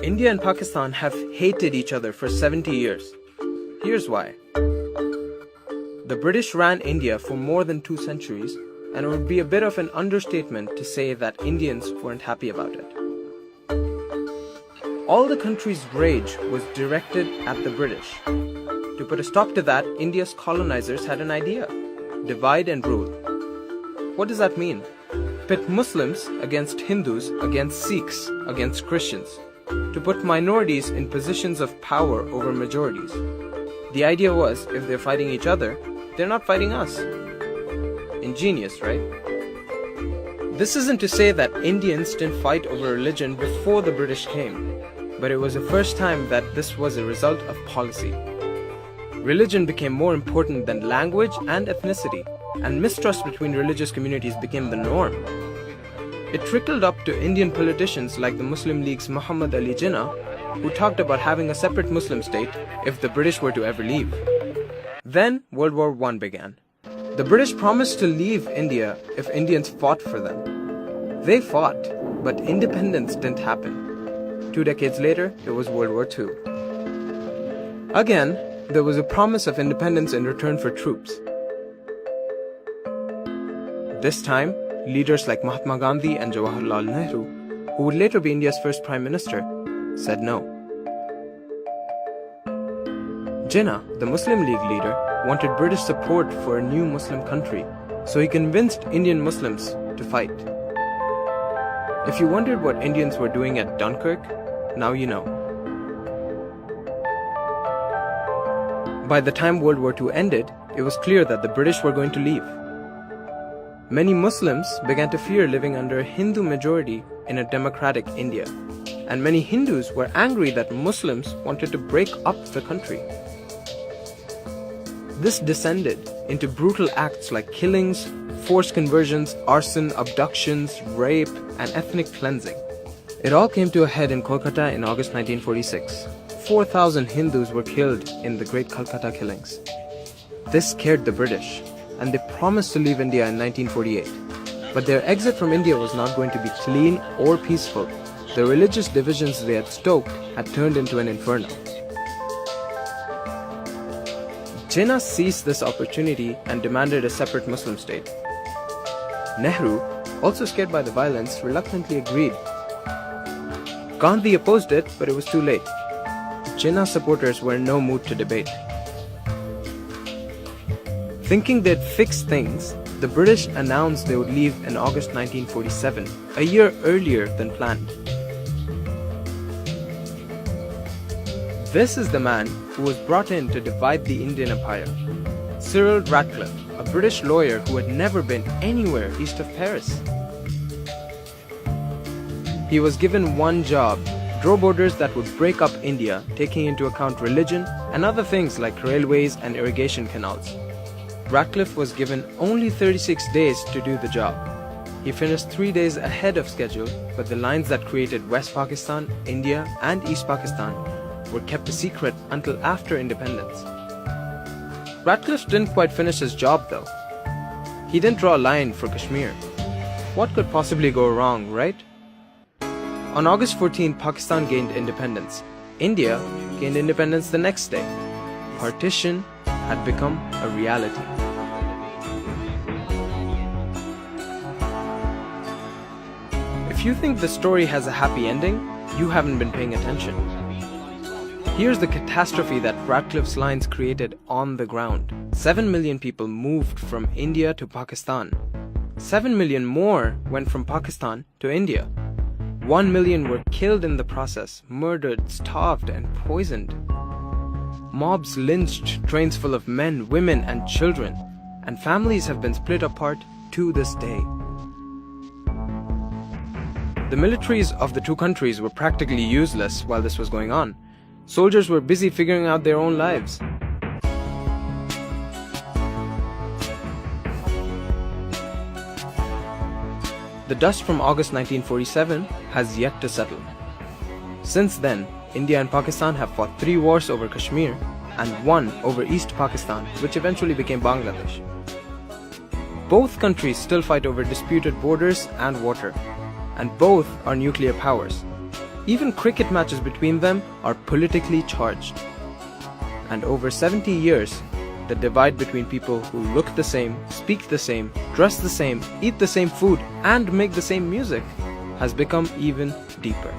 India and Pakistan have hated each other for 70 years. Here's why. The British ran India for more than 2 centuries, and it would be a bit of an understatement to say that Indians weren't happy about it. All the country's rage was directed at the British. To put a stop to that, India's colonizers had an idea: divide and rule. What does that mean? Pit Muslims against Hindus, against Sikhs, against Christians. To put minorities in positions of power over majorities. The idea was, if they're fighting each other, they're not fighting us. Ingenious, right? This isn't to say that Indians didn't fight over religion before the British came, but it was the first time that this was a result of policy. Religion became more important than language and ethnicity, and mistrust between religious communities became the norm. It trickled up to Indian politicians like the Muslim League's Muhammad Ali Jinnah, who talked about having a separate Muslim state if the British were to ever leave. Then World War I began. The British promised to leave India if Indians fought for them. They fought, but independence didn't happen. 2 decades later, it was World War II. Again, there was a promise of independence in return for troops. This time, leaders like Mahatma Gandhi and Jawaharlal Nehru, who would later be India's first Prime Minister, said no. Jinnah, the Muslim League leader, wanted British support for a new Muslim country, so he convinced Indian Muslims to fight. If you wondered what Indians were doing at Dunkirk, now you know. By the time World War II ended, it was clear that the British were going to leave. Many Muslims began to fear living under a Hindu majority in a democratic India, and many Hindus were angry that Muslims wanted to break up the country. This descended into brutal acts like killings, forced conversions, arson, abductions, rape, and ethnic cleansing. It all came to a head in Kolkata in August 1946. 4,000 Hindus were killed in the Great Calcutta Killings. This scared the British, and they promised to leave India in 1948. But their exit from India was not going to be clean or peaceful. The religious divisions they had stoked had turned into an inferno. Jinnah seized this opportunity and demanded a separate Muslim state. Nehru, also scared by the violence, reluctantly agreed. Gandhi opposed it, but it was too late. Jinnah's supporters were in no mood to debate. Thinking they'd fix things, the British announced they would leave in August 1947, a year earlier than planned. This is the man who was brought in to divide the Indian Empire. Cyril Ratcliffe, a British lawyer who had never been anywhere east of Paris. He was given one job: draw borders that would break up India, taking into account religion and other things like railways and irrigation canals. Ratcliffe was given only 36 days to do the job. He finished 3 days ahead of schedule, but the lines that created West Pakistan, India, and East Pakistan were kept a secret until after independence. Ratcliffe didn't quite finish his job though. He didn't draw a line for Kashmir. What could possibly go wrong, right? On August 14, Pakistan gained independence. India gained independence the next day. Partition had become a reality. If you think the story has a happy ending, you haven't been paying attention. Here's the catastrophe that Ratcliffe's lines created on the ground. 7 million people moved from India to Pakistan. 7 million more went from Pakistan to India. 1 million were killed in the process, murdered, starved, and poisoned. Mobs lynched trains full of men, women, and children, and families have been split apart to this day. The militaries of the two countries were practically useless while this was going on. Soldiers were busy figuring out their own lives. The dust from August 1947 has yet to settle. Since then, India and Pakistan have fought 3 wars over Kashmir and 1 over East Pakistan, which eventually became Bangladesh. Both countries still fight over disputed borders and water, and both are nuclear powers. Even cricket matches between them are politically charged. And over 70 years, the divide between people who look the same, speak the same, dress the same, eat the same food, and make the same music has become even deeper.